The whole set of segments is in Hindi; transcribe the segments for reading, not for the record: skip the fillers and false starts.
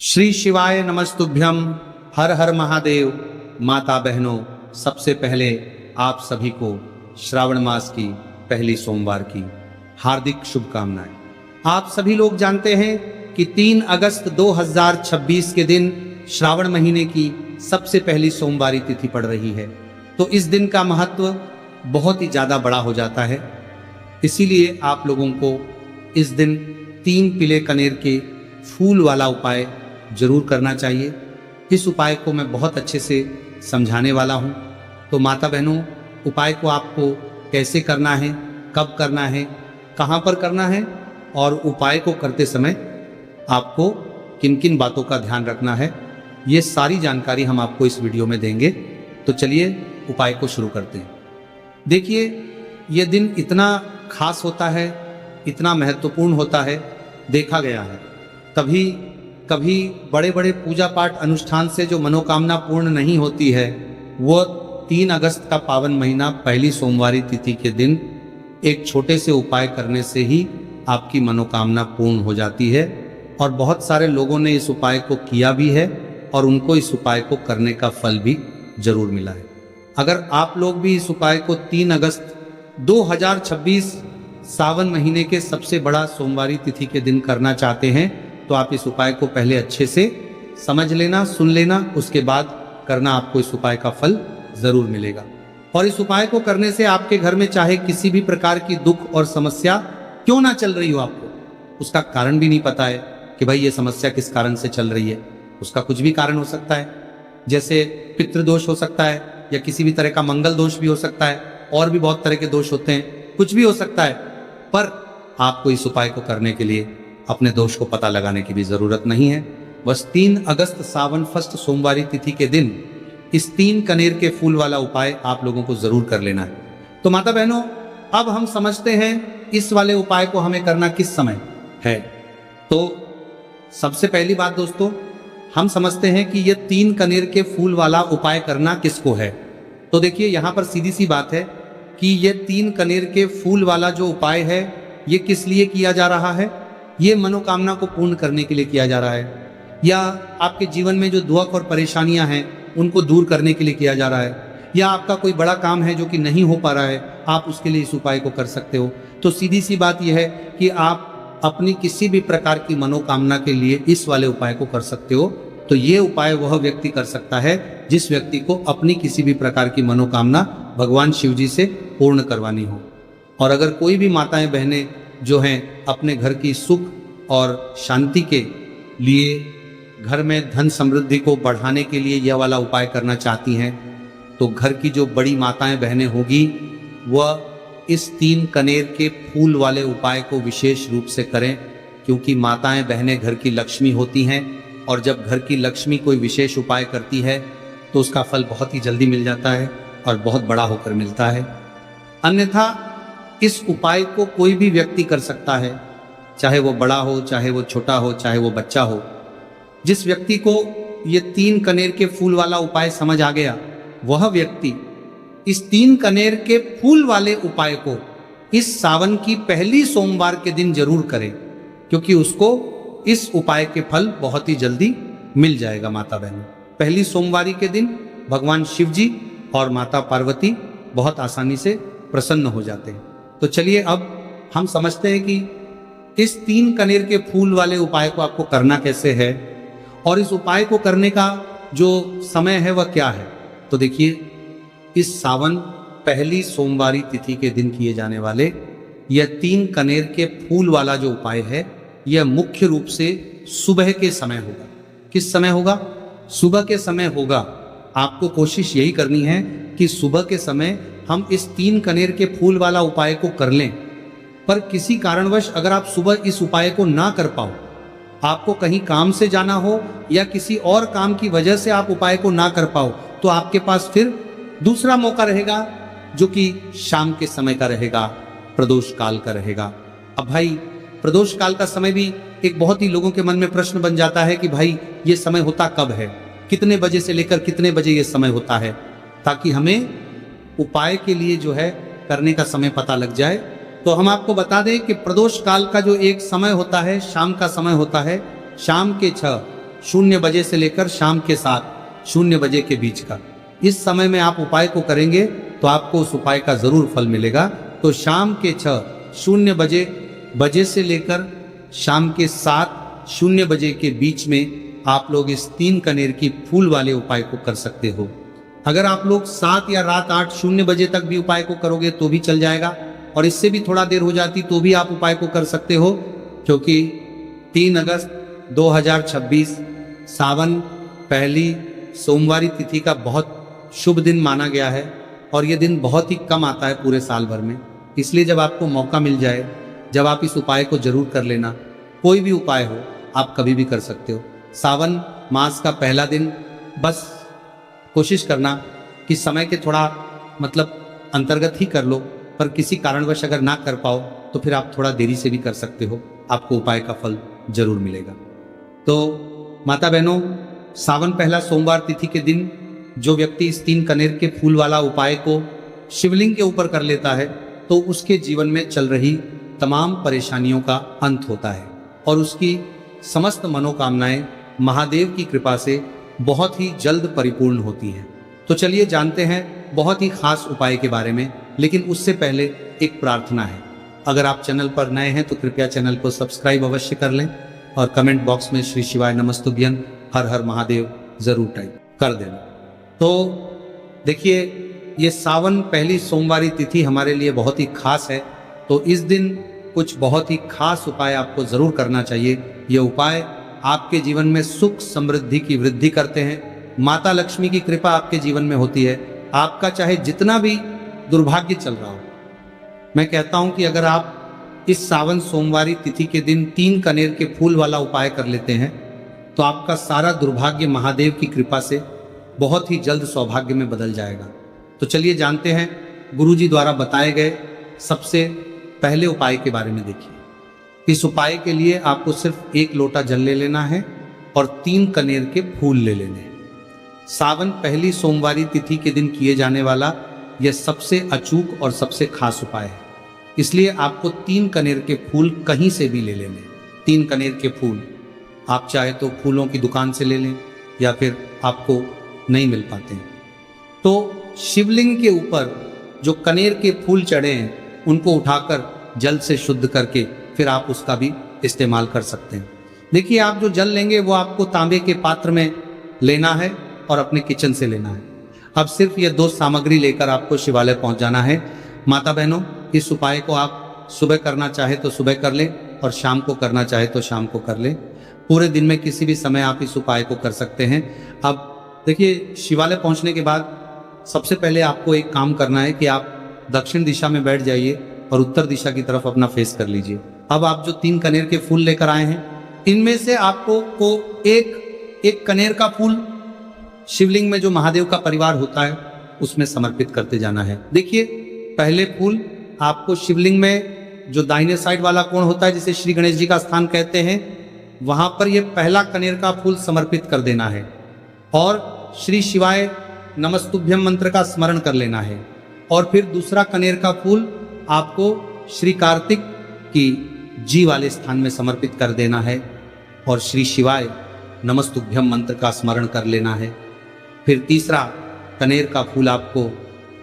श्री शिवाय नमस्तुभ्यम। हर हर महादेव। माता बहनों, सबसे पहले आप सभी को श्रावण मास की पहली सोमवार की हार्दिक शुभकामनाएं। आप सभी लोग जानते हैं कि 3 अगस्त 2026 के दिन श्रावण महीने की सबसे पहली सोमवारी तिथि पड़ रही है। तो इस दिन का महत्व बहुत ही ज़्यादा बड़ा हो जाता है। इसीलिए आप लोगों को इस दिन 3 पीले कनेर के फूल वाला उपाय जरूर करना चाहिए। इस उपाय को मैं बहुत अच्छे से समझाने वाला हूँ। तो माता बहनों, उपाय को आपको कैसे करना है, कब करना है, कहाँ पर करना है और उपाय को करते समय आपको किन किन बातों का ध्यान रखना है, ये सारी जानकारी हम आपको इस वीडियो में देंगे। तो चलिए उपाय को शुरू करते हैं। देखिए, ये दिन इतना खास होता है, इतना महत्वपूर्ण होता है, देखा गया है कभी बड़े बड़े पूजा पाठ अनुष्ठान से जो मनोकामना पूर्ण नहीं होती है, वो 3 अगस्त का पावन महीना पहली सोमवारी तिथि के दिन एक छोटे से उपाय करने से ही आपकी मनोकामना पूर्ण हो जाती है। और बहुत सारे लोगों ने इस उपाय को किया भी है और उनको इस उपाय को करने का फल भी जरूर मिला है। अगर आप लोग भी इस उपाय को 3 अगस्त 2026 सावन महीने के सबसे बड़ा सोमवारी तिथि के दिन करना चाहते हैं, तो आप इस उपाय को पहले अच्छे से समझ लेना, सुन लेना, उसके बाद करना। आपको इस उपाय का फल जरूर मिलेगा। और इस उपाय को करने से आपके घर में चाहे किसी भी प्रकार की दुख और समस्या क्यों ना चल रही हो, आपको उसका कारण भी नहीं पता है कि भाई ये समस्या किस कारण से चल रही है। उसका कुछ भी कारण हो सकता है, जैसे पितृदोष हो सकता है या किसी भी तरह का मंगल दोष भी हो सकता है, और भी बहुत तरह के दोष होते हैं, कुछ भी हो सकता है। पर आपको इस उपाय को करने के लिए अपने दोष को पता लगाने की भी जरूरत नहीं है। बस 3 अगस्त सावन फर्स्ट सोमवारी तिथि के दिन इस 3 कनेर के फूल वाला उपाय आप लोगों को जरूर कर लेना है। तो माता बहनों, अब हम समझते हैं इस वाले उपाय को हमें करना किस समय है। तो सबसे पहली बात दोस्तों, हम समझते हैं कि ये 3 कनेर के फूल वाला उपाय करना किसको है। तो देखिए, यहाँ पर सीधी सी बात है कि ये 3 कनेर के फूल वाला जो उपाय है, ये किस लिए किया जा रहा है। ये मनोकामना को पूर्ण करने के लिए किया जा रहा है, या आपके जीवन में जो दुख और परेशानियां हैं उनको दूर करने के लिए किया जा रहा है, या आपका कोई बड़ा काम है जो कि नहीं हो पा रहा है, आप उसके लिए इस उपाय को कर सकते हो। तो सीधी सी बात यह है कि आप अपनी किसी भी प्रकार की मनोकामना के लिए इस वाले उपाय को कर सकते हो। तो ये उपाय वह व्यक्ति कर सकता है जिस व्यक्ति को अपनी किसी भी प्रकार की मनोकामना भगवान शिव जी से पूर्ण करवानी हो। और अगर कोई भी माताएं बहनें जो हैं अपने घर की सुख और शांति के लिए, घर में धन समृद्धि को बढ़ाने के लिए यह वाला उपाय करना चाहती हैं, तो घर की जो बड़ी माताएं बहनें होगी वह इस 3 कनेर के फूल वाले उपाय को विशेष रूप से करें, क्योंकि माताएं बहनें घर की लक्ष्मी होती हैं। और जब घर की लक्ष्मी कोई विशेष उपाय करती है तो उसका फल बहुत ही जल्दी मिल जाता है और बहुत बड़ा होकर मिलता है। अन्यथा इस उपाय को कोई भी व्यक्ति कर सकता है, चाहे वो बड़ा हो, चाहे वो छोटा हो, चाहे वो बच्चा हो। जिस व्यक्ति को ये 3 कनेर के फूल वाला उपाय समझ आ गया, वह व्यक्ति इस 3 कनेर के फूल वाले उपाय को इस सावन की पहली सोमवार के दिन जरूर करे, क्योंकि उसको इस उपाय के फल बहुत ही जल्दी मिल जाएगा। माता बहनों, पहली सोमवारी के दिन भगवान शिव जी और माता पार्वती बहुत आसानी से प्रसन्न हो जाते हैं। तो चलिए अब हम समझते हैं कि इस 3 कनेर के फूल वाले उपाय को आपको करना कैसे है और इस उपाय को करने का जो समय है वह क्या है। तो देखिए, इस सावन पहली सोमवारी तिथि के दिन किए जाने वाले यह 3 कनेर के फूल वाला जो उपाय है, यह मुख्य रूप से सुबह के समय होगा। किस समय होगा? सुबह के समय होगा। आपको कोशिश यही करनी है कि सुबह के समय हम इस 3 कनेर के फूल वाला उपाय को कर लें। पर किसी कारणवश अगर आप सुबह इस उपाय को ना कर पाओ, आपको कहीं काम से जाना हो या किसी और काम की वजह से आप उपाय को ना कर पाओ, तो आपके पास फिर दूसरा मौका रहेगा, जो कि शाम के समय का रहेगा, प्रदोष काल का रहेगा। अब भाई, प्रदोष काल का समय भी एक बहुत ही लोगों के मन में प्रश्न बन जाता है कि भाई ये समय होता कब है, कितने बजे से लेकर कितने बजे ये समय होता है, ताकि हमें उपाय के लिए जो है करने का समय पता लग जाए। तो हम आपको बता दें कि प्रदोष काल का जो एक समय होता है, शाम का समय होता है, शाम के 6, 0 बजे से लेकर शाम के 7 बजे के बीच का, इस समय में आप उपाय को करेंगे तो आपको उस उपाय का जरूर फल मिलेगा। तो शाम के 6 बजे से लेकर शाम के 7 बजे के बीच में आप लोग इस 3 कनेर की फूल वाले उपाय को कर सकते हो। अगर आप लोग 7 या रात 8 बजे तक भी उपाय को करोगे तो भी चल जाएगा, और इससे भी थोड़ा देर हो जाती तो भी आप उपाय को कर सकते हो, क्योंकि 3 अगस्त 2026 सावन पहली सोमवारी तिथि का बहुत शुभ दिन माना गया है, और यह दिन बहुत ही कम आता है पूरे साल भर में। इसलिए जब आपको मौका मिल जाए, जब आप इस उपाय को जरूर कर लेना। कोई भी उपाय हो, आप कभी भी कर सकते हो। सावन मास का पहला दिन, बस कोशिश करना कि समय के थोड़ा अंतर्गत ही कर लो, पर किसी कारणवश अगर ना कर पाओ तो फिर आप थोड़ा देरी से भी कर सकते हो, आपको उपाय का फल जरूर मिलेगा। तो माता बहनों, सावन पहला सोमवार तिथि के दिन जो व्यक्ति इस 3 कनेर के फूल वाला उपाय को शिवलिंग के ऊपर कर लेता है तो उसके जीवन में चल रही तमाम परेशानियों का अंत होता है, और उसकी समस्त मनोकामनाएं महादेव की कृपा से बहुत ही जल्द परिपूर्ण होती हैं। तो चलिए जानते हैं बहुत ही खास उपाय के बारे में, लेकिन उससे पहले एक प्रार्थना है। अगर आप चैनल पर नए हैं तो कृपया चैनल को सब्सक्राइब अवश्य कर लें, और कमेंट बॉक्स में श्री शिवाय नमस्तुभ्यं हर हर महादेव जरूर टाइप कर देना। तो देखिए, ये सावन पहली सोमवारी तिथि हमारे लिए बहुत ही खास है, तो इस दिन कुछ बहुत ही खास उपाय आपको जरूर करना चाहिए। ये उपाय आपके जीवन में सुख समृद्धि की वृद्धि करते हैं। माता लक्ष्मी की कृपा आपके जीवन में होती है। आपका चाहे जितना भी दुर्भाग्य चल रहा हो, मैं कहता हूं कि अगर आप इस सावन सोमवारी तिथि के दिन 3 कनेर के फूल वाला उपाय कर लेते हैं तो आपका सारा दुर्भाग्य महादेव की कृपा से बहुत ही जल्द सौभाग्य में बदल जाएगा। तो चलिए जानते हैं गुरुजी द्वारा बताए गए सबसे पहले उपाय के बारे में। देखिए, इस उपाय के लिए आपको सिर्फ 1 लोटा जल ले लेना है और 3 कनेर के फूल ले लेने हैं। सावन पहली सोमवारी तिथि के दिन किए जाने वाला यह सबसे अचूक और सबसे खास उपाय है, इसलिए आपको 3 कनेर के फूल कहीं से भी ले लेने। 3 कनेर के फूल आप चाहे तो फूलों की दुकान से ले लें, या फिर आपको नहीं मिल पाते हैं तो शिवलिंग के ऊपर जो कनेर के फूल चढ़े हैं उनको उठाकर जल से शुद्ध करके फिर आप उसका भी इस्तेमाल कर सकते हैं। देखिए, आप जो जल लेंगे वो आपको तांबे के पात्र में लेना है और अपने किचन से लेना है। अब सिर्फ ये 2 सामग्री लेकर आपको शिवालय पहुंच जाना है। माता बहनों, इस उपाय को आप सुबह करना चाहे तो सुबह कर लें, और शाम को करना चाहे तो शाम को कर लें। पूरे दिन में किसी भी समय आप इस उपाय को कर सकते हैं। अब देखिए, शिवालय पहुंचने के बाद सबसे पहले आपको एक काम करना है कि आप दक्षिण दिशा में बैठ जाइए और उत्तर दिशा की तरफ अपना फेस कर लीजिए। अब आप जो 3 कनेर के फूल लेकर आए हैं, इनमें से आपको एक कनेर का फूल शिवलिंग में जो महादेव का परिवार होता है उसमें समर्पित करते जाना है। देखिए, पहले फूल आपको शिवलिंग में जो दाहिने साइड वाला कोण होता है, जिसे श्री गणेश जी का स्थान कहते हैं, वहां पर यह पहला कनेर का फूल समर्पित कर देना है, और श्री शिवाय नमस्तुभ्यम मंत्र का स्मरण कर लेना है। और फिर दूसरा कनेर का फूल आपको श्री कार्तिक की जी वाले स्थान में समर्पित कर देना है, और श्री शिवाय नमस्तुभ्यम मंत्र का स्मरण कर लेना है। फिर तीसरा कनेर का फूल आपको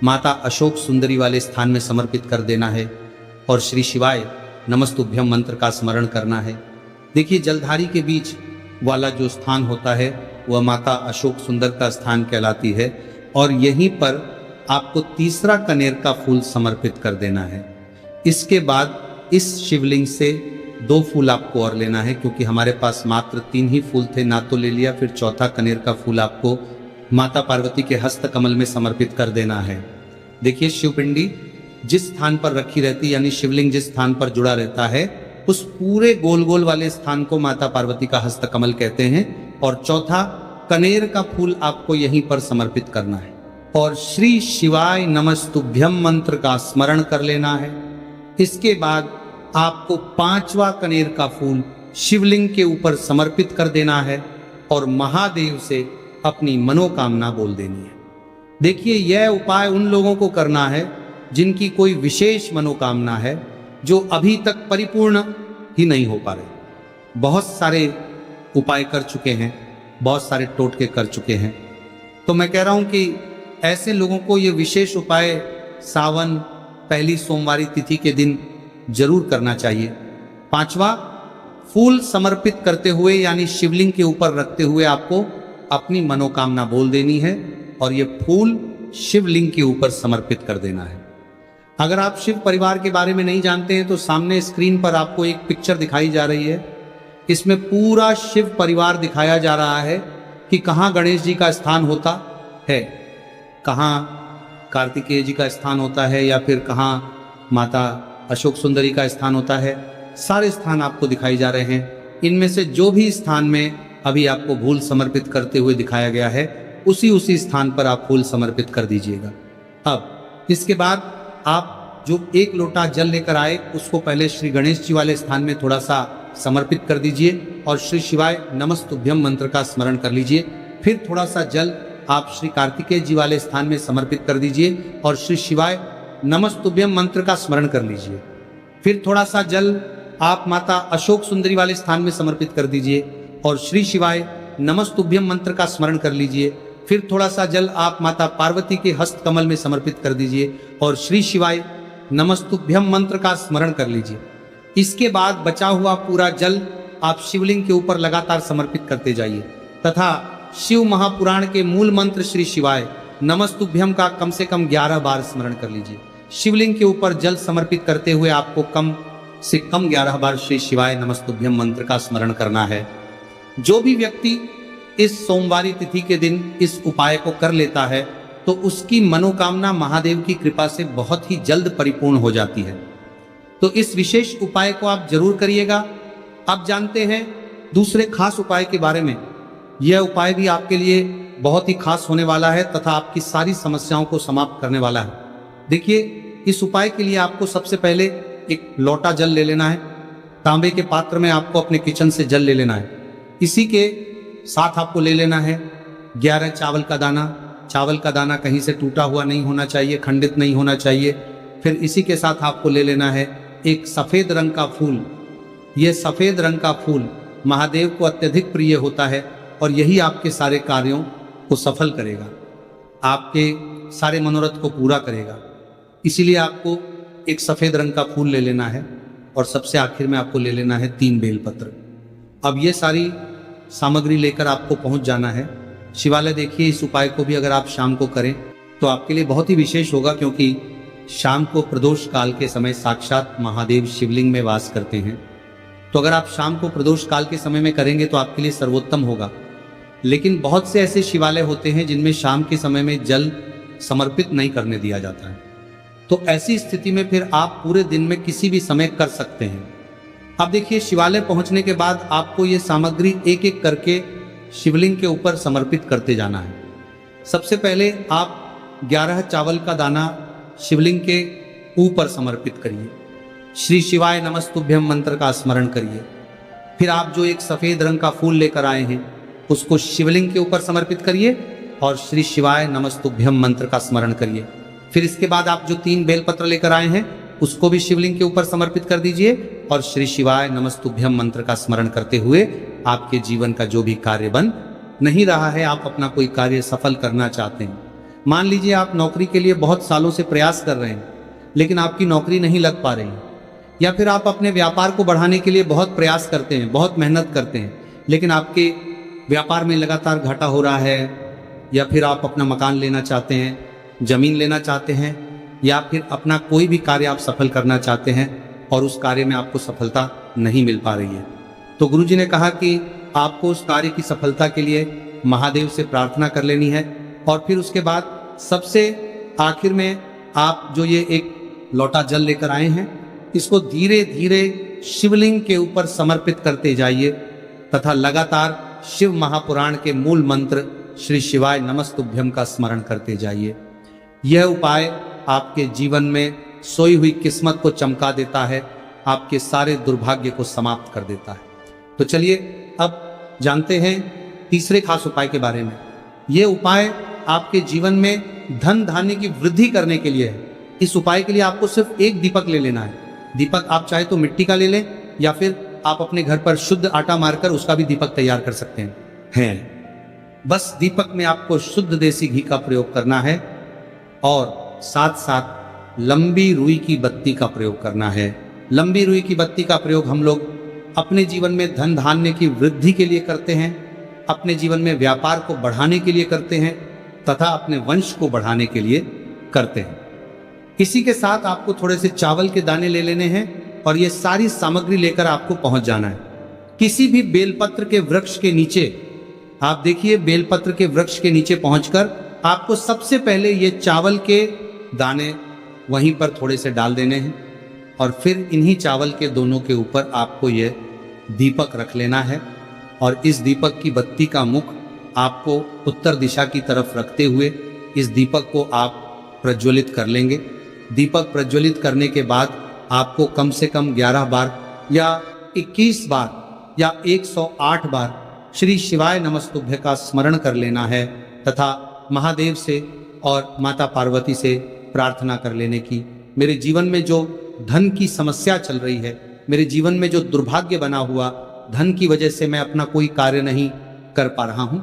माता अशोक सुंदरी वाले स्थान में समर्पित कर देना है, और श्री शिवाय नमस्तुभ्यम मंत्र का स्मरण करना है। देखिए, जलधारी के बीच वाला जो स्थान होता है वह माता अशोक सुंदर का स्थान कहलाती है, और यहीं पर आपको तीसरा कनेर का फूल समर्पित कर देना है। इसके बाद इस शिवलिंग से 2 फूल आपको और लेना है, क्योंकि हमारे पास मात्र 3 ही फूल थे, ना तो ले लिया। फिर चौथा कनेर का फूल आपको माता पार्वती के हस्त कमल में समर्पित कर देना है। देखिए, शिवपिंडी जिस स्थान पर रखी रहती, यानी शिवलिंग जिस स्थान पर जुड़ा रहता है, उस पूरे गोल गोल वाले स्थान को माता पार्वती का हस्त कमल कहते हैं। और चौथा कनेर का फूल आपको यहीं पर समर्पित करना है, और श्री शिवाय नमस्तुभ्यम मंत्र का स्मरण कर लेना है। इसके बाद आपको 5वां कनेर का फूल शिवलिंग के ऊपर समर्पित कर देना है, और महादेव से अपनी मनोकामना बोल देनी है। देखिए, यह उपाय उन लोगों को करना है जिनकी कोई विशेष मनोकामना है, जो अभी तक परिपूर्ण ही नहीं हो पा रहे। बहुत सारे उपाय कर चुके हैं, बहुत सारे टोटके कर चुके हैं। तो मैं कह रहा हूं कि ऐसे लोगों को ये विशेष उपाय सावन पहली सोमवारी तिथि के दिन जरूर करना चाहिए। पांचवा, फूल समर्पित करते हुए यानी शिवलिंग के ऊपर रखते हुए आपको अपनी मनोकामना बोल देनी है और ये फूल शिवलिंग के ऊपर समर्पित कर देना है। अगर आप शिव परिवार के बारे में नहीं जानते हैं तो सामने स्क्रीन पर आपको एक पिक्चर दिखाई जा रही है। इसमें पूरा शिव परिवार दिखाया जा रहा है कि कहाँ गणेश जी का स्थान होता है, कहाँ कार्तिकेय जी का स्थान होता है या फिर कहाँ माता अशोक सुंदरी का स्थान होता है। सारे स्थान आपको दिखाई जा रहे हैं। इनमें से जो भी स्थान में अभी आपको फूल समर्पित करते हुए दिखाया गया है उसी स्थान पर आप फूल समर्पित कर दीजिएगा। अब इसके बाद आप जो एक लोटा जल लेकर आए उसको पहले श्री गणेश जी वाले स्थान में थोड़ा सा समर्पित कर दीजिए और श्री शिवाय नमस्तुभ्यम मंत्र का स्मरण कर लीजिए। फिर थोड़ा सा जल आप श्री कार्तिकेय जी वाले स्थान में समर्पित कर दीजिए और श्री शिवाय नमस्तुभ्यम मंत्र का स्मरण कर लीजिए। फिर थोड़ा सा जल आप माता अशोक सुंदरी वाले स्थान में समर्पित कर दीजिए और श्री शिवाय नमस्तुभ्यम मंत्र का स्मरण कर लीजिए। फिर थोड़ा सा जल आप माता पार्वती के हस्त कमल में समर्पित कर दीजिए और श्री शिवाय नमस्तुभ्यम मंत्र का स्मरण कर लीजिए। इसके बाद बचा हुआ पूरा जल आप शिवलिंग के ऊपर लगातार समर्पित करते जाइए तथा शिव महापुराण के मूल मंत्र श्री शिवाय नमस्तुभ्यम का कम से कम 11 बार स्मरण कर लीजिए। शिवलिंग के ऊपर जल समर्पित करते हुए आपको कम से कम 11 बार श्री शिवाय नमस्तुभ्यम मंत्र का स्मरण करना है। जो भी व्यक्ति इस सोमवारी तिथि के दिन इस उपाय को कर लेता है तो उसकी मनोकामना महादेव की कृपा से बहुत ही जल्द परिपूर्ण हो जाती है। तो इस विशेष उपाय को आप जरूर करिएगा। अब जानते हैं दूसरे खास उपाय के बारे में। यह उपाय भी आपके लिए बहुत ही खास होने वाला है तथा आपकी सारी समस्याओं को समाप्त करने वाला है। देखिए, इस उपाय के लिए आपको सबसे पहले एक लोटा जल ले लेना है। तांबे के पात्र में आपको अपने किचन से जल ले लेना है। इसी के साथ आपको ले लेना है 11 चावल का दाना। चावल का दाना कहीं से टूटा हुआ नहीं होना चाहिए, खंडित नहीं होना चाहिए। फिर इसी के साथ आपको ले लेना है एक सफेद रंग का फूल। यह सफेद रंग का फूल महादेव को अत्यधिक प्रिय होता है और यही आपके सारे कार्यों को सफल करेगा, आपके सारे मनोरथ को पूरा करेगा। इसीलिए आपको एक सफेद रंग का फूल ले लेना है और सबसे आखिर में आपको ले लेना है 3 बेलपत्र। अब ये सारी सामग्री लेकर आपको पहुंच जाना है शिवालय। देखिए, इस उपाय को भी अगर आप शाम को करें तो आपके लिए बहुत ही विशेष होगा, क्योंकि शाम को प्रदोष काल के समय साक्षात महादेव शिवलिंग में वास करते हैं। तो अगर आप शाम को प्रदोष काल के समय में करेंगे तो आपके लिए सर्वोत्तम होगा। लेकिन बहुत से ऐसे शिवालय होते हैं जिनमें शाम के समय में जल समर्पित नहीं करने दिया जाता है। तो ऐसी स्थिति में फिर आप पूरे दिन में किसी भी समय कर सकते हैं। अब देखिए, शिवालय पहुंचने के बाद आपको ये सामग्री एक एक करके शिवलिंग के ऊपर समर्पित करते जाना है। सबसे पहले आप 11 चावल का दाना शिवलिंग के ऊपर समर्पित करिए। श्री शिवाय नमस्तुभ्यम मंत्र का स्मरण करिए। फिर आप जो एक सफेद रंग का फूल लेकर आए हैं उसको शिवलिंग के ऊपर समर्पित करिए और श्री शिवाय नमस्तुभ्यम मंत्र का स्मरण करिए। फिर इसके बाद आप जो 3 बेलपत्र लेकर आए हैं उसको भी शिवलिंग के ऊपर समर्पित कर दीजिए और श्री शिवाय नमस्तुभ्यम मंत्र का स्मरण करते हुए आपके जीवन का जो भी कार्य बन नहीं रहा है, आप अपना कोई कार्य सफल करना चाहते हैं। मान लीजिए आप नौकरी के लिए बहुत सालों से प्रयास कर रहे हैं लेकिन आपकी नौकरी नहीं लग पा रही, या फिर आप अपने व्यापार को बढ़ाने के लिए बहुत प्रयास करते हैं, बहुत मेहनत करते हैं, लेकिन आपके व्यापार में लगातार घाटा हो रहा है, या फिर आप अपना मकान लेना चाहते हैं, जमीन लेना चाहते हैं, या फिर अपना कोई भी कार्य आप सफल करना चाहते हैं और उस कार्य में आपको सफलता नहीं मिल पा रही है। तो गुरुजी ने कहा कि आपको उस कार्य की सफलता के लिए महादेव से प्रार्थना कर लेनी है और फिर उसके बाद सबसे आखिर में आप जो ये एक लोटा जल लेकर आए हैं इसको धीरे धीरे शिवलिंग के ऊपर समर्पित करते जाइए तथा लगातार शिव महापुराण के मूल मंत्र श्री शिवाय नमस्तुभ्यम का स्मरण करते जाइए। यह उपाय आपके जीवन में सोई हुई किस्मत को चमका देता है, आपके सारे दुर्भाग्य को समाप्त कर देता है। तो चलिए अब जानते हैं तीसरे खास उपाय के बारे में। यह उपाय आपके जीवन में धन धान्य की वृद्धि करने के लिए है। इस उपाय के लिए आपको सिर्फ एक दीपक ले लेना है। दीपक आप चाहे तो मिट्टी का ले लें या फिर आप अपने घर पर शुद्ध आटा मारकर उसका भी दीपक तैयार कर सकते हैं। बस दीपक में आपको शुद्ध देसी घी का प्रयोग करना है और साथ साथ लंबी रुई की बत्ती का प्रयोग करना है। लंबी रुई की बत्ती का प्रयोग हम लोग अपने जीवन में धन धान्य की वृद्धि के लिए करते हैं, अपने जीवन में व्यापार को बढ़ाने के लिए करते हैं तथा अपने वंश को बढ़ाने के लिए करते हैं। इसी के साथ आपको थोड़े से चावल के दाने ले लेने हैं और ये सारी सामग्री लेकर आपको पहुंच जाना है। किसी भी बेलपत्र के वृक्ष के नीचे, आप देखिए बेलपत्र के वृक्ष के नीचे पहुंचकर आपको सबसे पहले ये चावल के दाने वहीं पर थोड़े से डाल देने हैं और फिर इन्हीं चावल के दोनों के ऊपर आपको ये दीपक रख लेना है और इस दीपक की बत्ती का मुख आपको उत्तर दिशा की तरफ रखते हुए इस दीपक को आप प्रज्वलित कर लेंगे। दीपक प्रज्वलित करने के बाद आपको कम से कम 11 बार या 21 बार या 108 बार श्री शिवाय नमस्तुभ्य का स्मरण कर लेना है तथा महादेव से और माता पार्वती से प्रार्थना कर लेने की, मेरे जीवन में जो धन की समस्या चल रही है, मेरे जीवन में जो दुर्भाग्य बना हुआ, धन की वजह से मैं अपना कोई कार्य नहीं कर पा रहा हूं,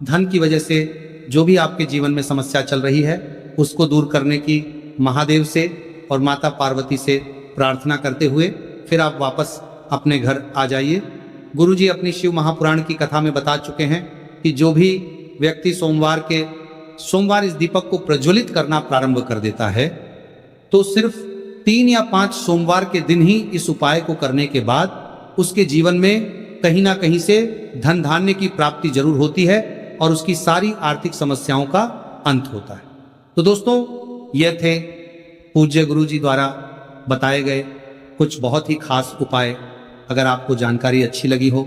धन की वजह से जो भी आपके जीवन में समस्या चल रही है उसको दूर करने की महादेव से और माता पार्वती से प्रार्थना करते हुए फिर आप वापस अपने घर आ जाइए। गुरुजी अपनी शिव महापुराण की कथा में बता चुके हैं कि जो भी व्यक्ति सोमवार इस दीपक को प्रज्वलित करना प्रारंभ कर देता है तो सिर्फ 3 या 5 सोमवार के दिन ही इस उपाय को करने के बाद उसके जीवन में कहीं ना कहीं से धन धान्य की प्राप्ति जरूर होती है और उसकी सारी आर्थिक समस्याओं का अंत होता है। तो दोस्तों, ये थे पूज्य गुरुजी द्वारा बताए गए कुछ बहुत ही खास उपाय। अगर आपको जानकारी अच्छी लगी हो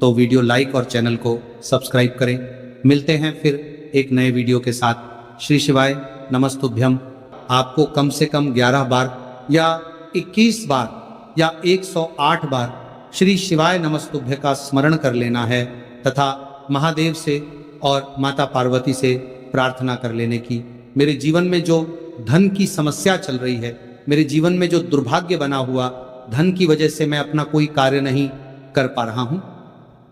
तो वीडियो लाइक और चैनल को सब्सक्राइब करें। मिलते हैं फिर एक नए वीडियो के साथ। श्री शिवाय नमस्तुभ्यम। आपको कम से कम 11 बार या 21 बार या 108 बार श्री शिवाय नमस्तुभ्य का स्मरण कर लेना है तथा महादेव से और माता पार्वती से प्रार्थना कर लेने की, मेरे जीवन में जो धन की समस्या चल रही है, मेरे जीवन में जो दुर्भाग्य बना हुआ, धन की वजह से मैं अपना कोई कार्य नहीं कर पा रहा हूं,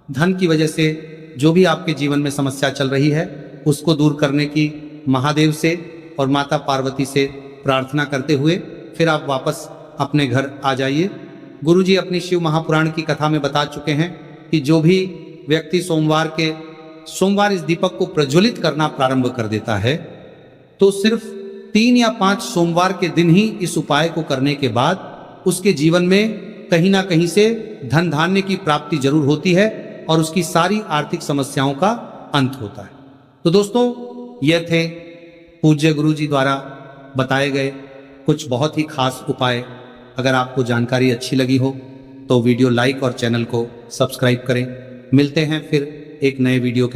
धन की वजह से जो भी आपके जीवन में समस्या चल रही है उसको दूर करने की महादेव से और माता पार्वती से प्रार्थना करते हुए फिर आप वापस अपने घर आ जाइए। गुरुजी अपनी शिव महापुराण की कथा में बता चुके हैं कि जो भी व्यक्ति सोमवार इस दीपक को प्रज्वलित करना प्रारंभ कर देता है तो सिर्फ 3 या 5 सोमवार के दिन ही इस उपाय को करने के बाद उसके जीवन में कहीं ना कहीं से धन धान्य की प्राप्ति जरूर होती है और उसकी सारी आर्थिक समस्याओं का अंत होता है। तो दोस्तों, ये थे पूज्य गुरुजी द्वारा बताए गए कुछ बहुत ही खास उपाय। अगर आपको जानकारी अच्छी लगी हो तो वीडियो लाइक और चैनल को सब्सक्राइब करें। मिलते हैं फिर एक नए वीडियो के